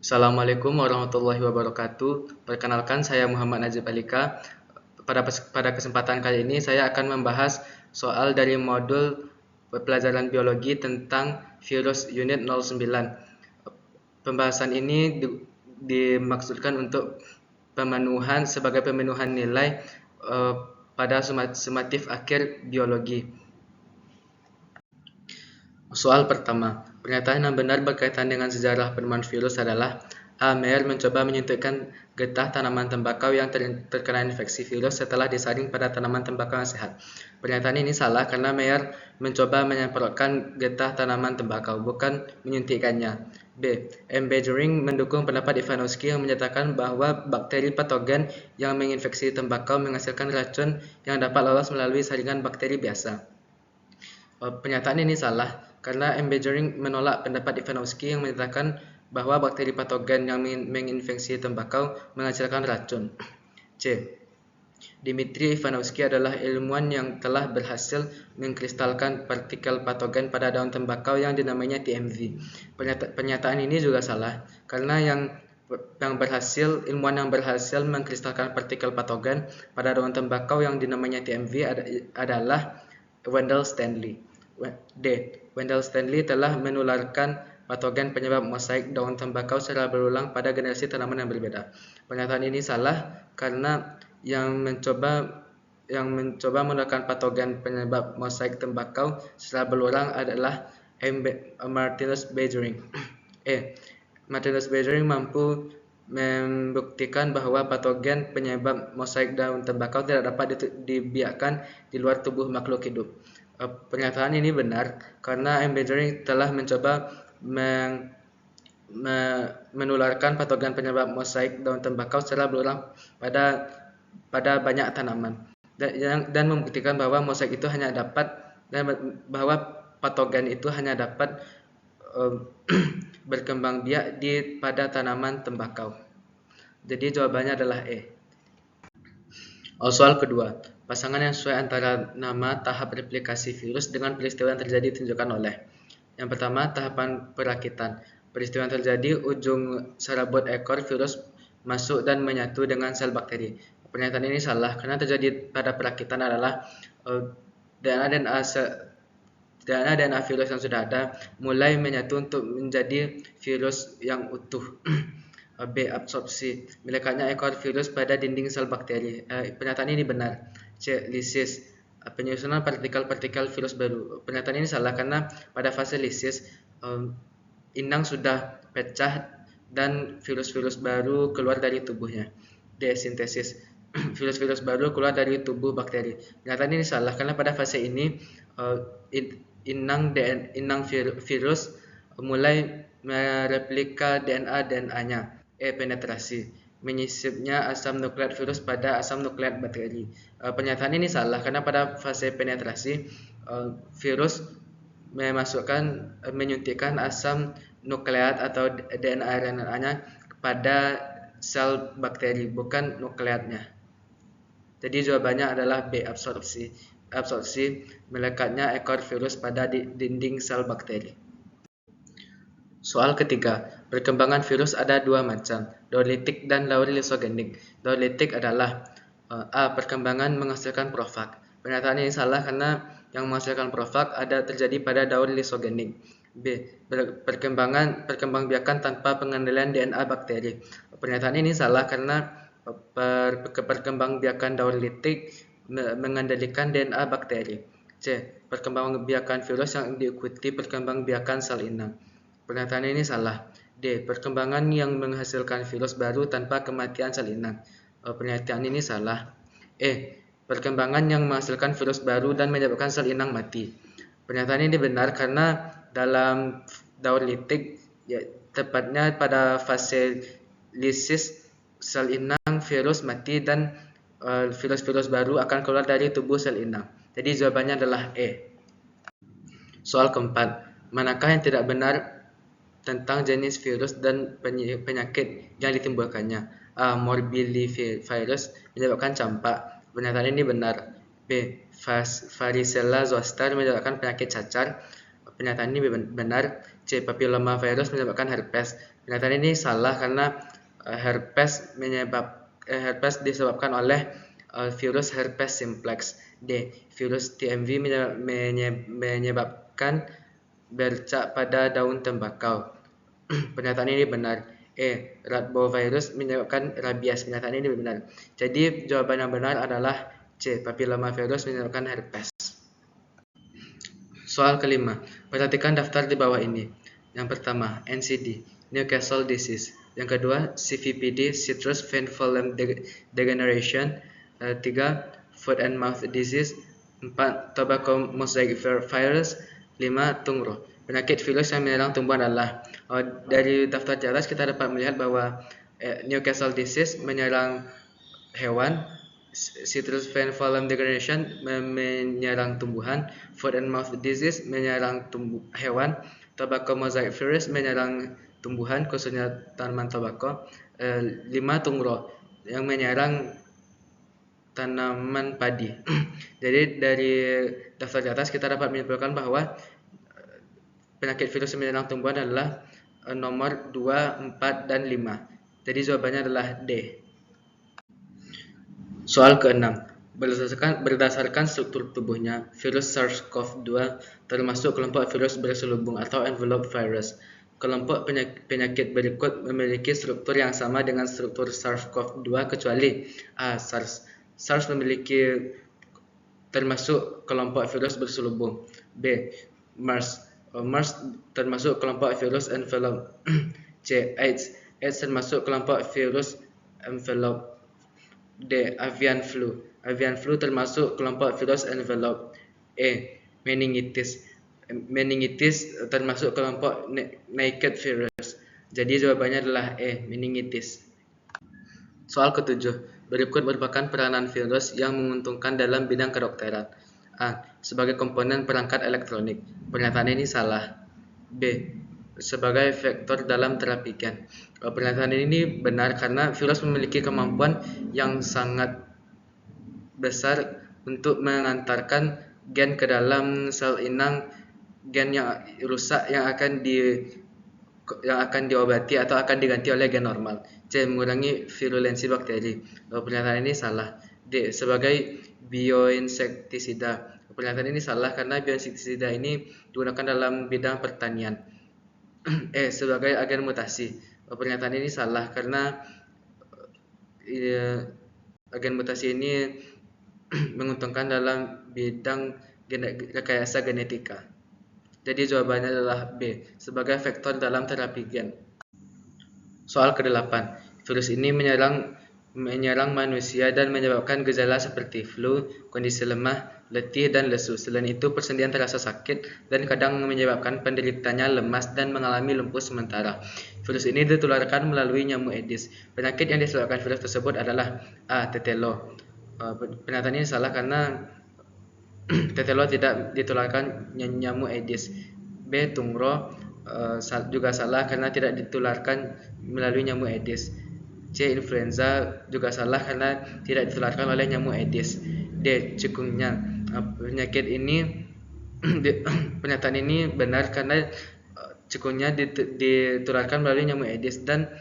Assalamualaikum warahmatullahi wabarakatuh. Perkenalkan, saya Muhammad Najib Alika. Pada kesempatan kali ini saya akan membahas soal dari modul pelajaran biologi tentang virus unit 09. Pembahasan ini dimaksudkan untuk sebagai pemenuhan nilai pada sumatif akhir biologi. Soal pertama, pernyataan yang benar berkaitan dengan sejarah penemuan virus adalah A. Meyer mencoba menyuntikkan getah tanaman tembakau yang terkena infeksi virus setelah disaring pada tanaman tembakau yang sehat. Pernyataan ini salah karena Meyer mencoba menyemprotkan getah tanaman tembakau, bukan menyuntikkannya. B. M. Bejering mendukung pendapat Ivanovsky yang menyatakan bahwa bakteri patogen yang menginfeksi tembakau menghasilkan racun yang dapat lolos melalui saringan bakteri biasa. Pernyataan ini salah karena M. Bejering menolak pendapat Ivanovsky yang menyatakan bahwa bakteri patogen yang menginfeksi tembakau menghasilkan racun. C. Dmitri Ivanovsky adalah ilmuwan yang telah berhasil mengkristalkan partikel patogen pada daun tembakau yang dinamainya TMV. Pernyataan ini juga salah karena ilmuwan yang berhasil mengkristalkan partikel patogen pada daun tembakau yang dinamainya TMV adalah Wendell Stanley. D. Wendell Stanley telah menularkan patogen penyebab mosaik daun tembakau secara berulang pada generasi tanaman yang berbeda. Pernyataan ini salah karena yang mencoba menularkan patogen penyebab mosaik tembakau secara berulang adalah Martinus Bejering. E. Martinus Bejering mampu membuktikan bahwa patogen penyebab mosaik daun tembakau tidak dapat dibiarkan di luar tubuh makhluk hidup. Pernyataan ini benar karena M. Bejering telah mencoba menularkan patogen penyebab mosaik daun tembakau secara berulang pada banyak tanaman dan membuktikan bahwa mosaik itu hanya dapat bahwa patogen itu hanya dapat berkembang biak pada tanaman tembakau. Jadi jawabannya adalah E. Soal kedua, pasangan yang sesuai antara nama tahap replikasi virus dengan peristiwa yang terjadi ditunjukkan oleh. Yang pertama, tahapan perakitan. Peristiwa yang terjadi, ujung serabut ekor virus masuk dan menyatu dengan sel bakteri. Pernyataan ini salah karena terjadi pada perakitan adalah DNA virus yang sudah ada mulai menyatu untuk menjadi virus yang utuh. B. Absorpsi. Melekatnya ekor virus pada dinding sel bakteri. Pernyataan ini benar. C. Lisis. Penyusunan partikel-partikel virus baru. Pernyataan ini salah karena pada fase lisis inang sudah pecah dan virus-virus baru keluar dari tubuhnya. D. Sintesis. Virus-virus baru keluar dari tubuh bakteri. Pernyataan ini salah karena pada fase ini inang virus mulai mereplika DNA-nya. E. Penetrasi. Menyisipnya asam nukleat virus pada asam nukleat bakteri. Pernyataan ini salah karena pada fase penetrasi virus menyuntikkan asam nukleat atau DNA-RNA-nya pada sel bakteri, bukan nukleatnya. Jadi jawabannya adalah B. Absorpsi. Absorpsi melekatnya ekor virus pada dinding sel bakteri. Soal ketiga, perkembangan virus ada dua macam, dauritik dan daurilysogenik. Dauritik adalah A. Perkembangan menghasilkan profag. Pernyataan ini salah karena yang menghasilkan profag terjadi pada daurilysogenik. B. Perkembangbiakan tanpa pengendalian DNA bakteri. Pernyataan ini salah karena perkembangbiakan dauritik mengendalikan DNA bakteri. C. Perkembangbiakan virus yang diikuti perkembangbiakan sel inang. Pernyataan ini salah. D. Perkembangan yang menghasilkan virus baru tanpa kematian sel inang. Pernyataan ini salah. E. Perkembangan yang menghasilkan virus baru dan menyebabkan sel inang mati. Pernyataan ini benar karena dalam dauritik, tepatnya pada fase lisis, sel inang virus mati dan virus-virus baru akan keluar dari tubuh sel inang. Jadi jawabannya adalah E. Soal keempat, manakah yang tidak benar tentang jenis virus dan penyakit yang ditimbulkannya? A. Morbillivirus menyebabkan campak. Pernyataan ini benar. B. Varicella zoster menyebabkan penyakit cacar. Pernyataan ini benar. C. Papillomavirus menyebabkan herpes. Pernyataan ini salah karena herpes disebabkan oleh virus herpes simplex. D. Virus TMV menyebabkan bercak pada daun tembakau. Pernyataan ini benar. E. Radbovirus menyebabkan rabies. Pernyataan ini benar. Jadi jawaban yang benar adalah C. Papillomavirus menyebabkan herpes. Soal kelima. Perhatikan daftar di bawah ini. Yang pertama, NCD, Newcastle disease. Yang kedua, CVPD, citrus vein phloem degeneration. 3. Foot and mouth disease. 4. Tobacco mosaic virus. 5. Tungro. Penyakit virus yang menyerang tumbuhan adalah dari daftar di atas kita dapat melihat bahwa Newcastle disease menyerang hewan, citrus vein phloem degeneration menyerang tumbuhan, foot and mouth disease menyerang hewan, tobacco mosaic virus menyerang tumbuhan khususnya tanaman tobacco. 5. Tungro yang menyerang tanaman padi. Jadi dari daftar di atas kita dapat menyimpulkan bahwa penyakit virus yang menyerang tumbuhan adalah nomor 2, 4, dan 5. Jadi jawabannya adalah D. Soal ke-6. Berdasarkan struktur tubuhnya, virus SARS-CoV-2 termasuk kelompok virus berselubung atau envelope virus. Kelompok penyakit berikut memiliki struktur yang sama dengan struktur SARS-CoV-2 kecuali A. SARS memiliki termasuk kelompok virus berselubung. B. MERS termasuk kelompok virus envelope. C. AIDS termasuk kelompok virus envelope. D. Avian flu termasuk kelompok virus envelope. E. Meningitis termasuk kelompok naked virus. Jadi jawabannya adalah E. Meningitis. Soal ke-7. Berikut merupakan peranan virus yang menguntungkan dalam bidang kedokteran. A. Sebagai komponen perangkat elektronik. Pernyataan ini salah. B. Sebagai vektor dalam terapi gen. Pernyataan ini benar karena virus memiliki kemampuan yang sangat besar untuk mengantarkan gen ke dalam sel inang, gen yang rusak yang akan diobati atau akan diganti oleh gen normal. C. Mengurangi virulensi bakteri. Pernyataan ini salah. D. Sebagai bioinsektisida. Pernyataan ini salah karena bioinsektisida ini digunakan dalam bidang pertanian. E. Sebagai agen mutasi. Pernyataan ini salah karena agen mutasi ini menguntungkan dalam bidang rekayasa genetika. Jadi jawabannya adalah B. Sebagai vektor dalam terapi gen. Soal ke-8. Virus ini menyerang manusia dan menyebabkan gejala seperti flu, kondisi lemah, letih, dan lesu. Selain itu, persendian terasa sakit dan kadang menyebabkan penderitanya lemas dan mengalami lumpuh sementara. Virus ini ditularkan melalui nyamuk Aedes. Penyakit yang disebabkan virus tersebut adalah A. Tetelo. Pernyataan ini salah karena tetelo tidak ditularkan nyamuk Aedes. B. Tungro juga salah karena tidak ditularkan melalui nyamuk Aedes. C. Influenza juga salah karena tidak ditularkan oleh nyamuk Aedes. D. Chikungunya. Penyakit ini pernyataan ini benar karena chikungunya ditularkan melalui nyamuk Aedes dan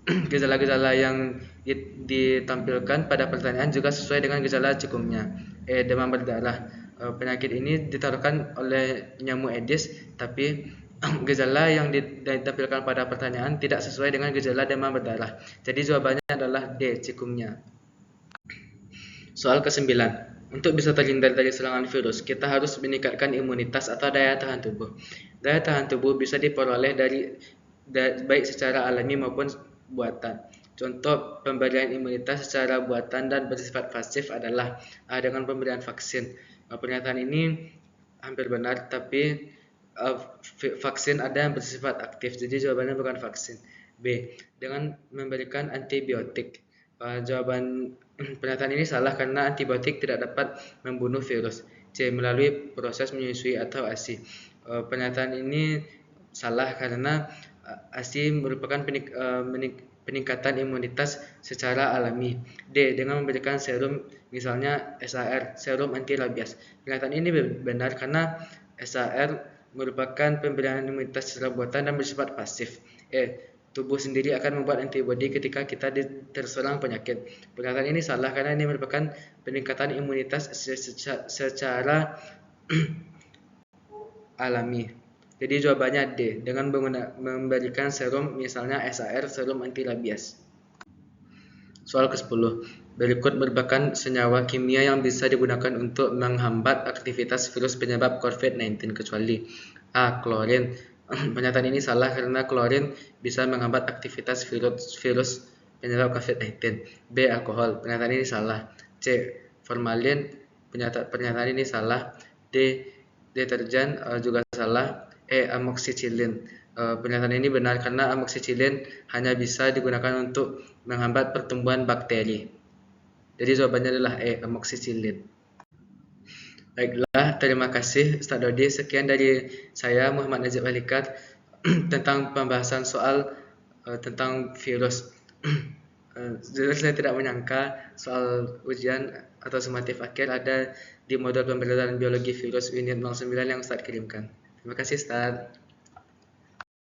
gejala-gejala yang ditampilkan pada pertanyaan juga sesuai dengan gejala chikungunya. Demam berdarah. Penyakit ini ditularkan oleh nyamuk Aedes, tapi gejala yang ditampilkan pada pertanyaan tidak sesuai dengan gejala demam berdarah. Jadi jawabannya adalah D. Chikungunya. Soal ke-9. Untuk bisa terhindar dari serangan virus, kita harus meningkatkan imunitas atau daya tahan tubuh. Daya tahan tubuh bisa diperoleh baik secara alami maupun buatan. Contoh pemberian imunitas secara buatan dan bersifat pasif adalah dengan pemberian vaksin. Pernyataan ini hampir benar, tapi vaksin ada yang bersifat aktif, jadi jawabannya bukan vaksin. B. Dengan memberikan antibiotik. Pernyataan ini salah karena antibiotik tidak dapat membunuh virus. C. Melalui proses menyusui atau ASI. Pernyataan ini salah karena ASI merupakan peningkatan imunitas secara alami. D. Dengan memberikan serum, misalnya SAR, serum anti rabies. Pernyataan ini benar karena SAR merupakan pemberian imunitas secara buatan dan bersifat pasif. Tubuh sendiri akan membuat antibodi ketika kita terserang penyakit. Pernyataan ini salah karena ini merupakan peningkatan imunitas secara alami. Jadi jawabannya D, dengan memberikan serum misalnya SAR, serum anti rabies. Soal ke-10. Berikut merupakan senyawa kimia yang bisa digunakan untuk menghambat aktivitas virus penyebab COVID-19 kecuali A. Klorin. Pernyataan ini salah karena klorin bisa menghambat aktivitas virus penyebab COVID-19. B. Alkohol. Pernyataan ini salah. C. Formalin. Pernyataan ini salah. D. Deterjen juga salah. E. Amoxicillin. Pernyataan ini benar karena amoxicillin hanya bisa digunakan untuk menghambat pertumbuhan bakteri. Jadi jawabannya adalah E. Amoxicillin. Baiklah, terima kasih Ustaz Dodi. Sekian dari saya Muhammad Najib Alikat tentang pembahasan soal tentang virus. Saya tidak menyangka soal ujian atau sumatif akhir ada di modul pembelajaran biologi virus unit 09 yang Ustaz kirimkan. Terima kasih Ustaz.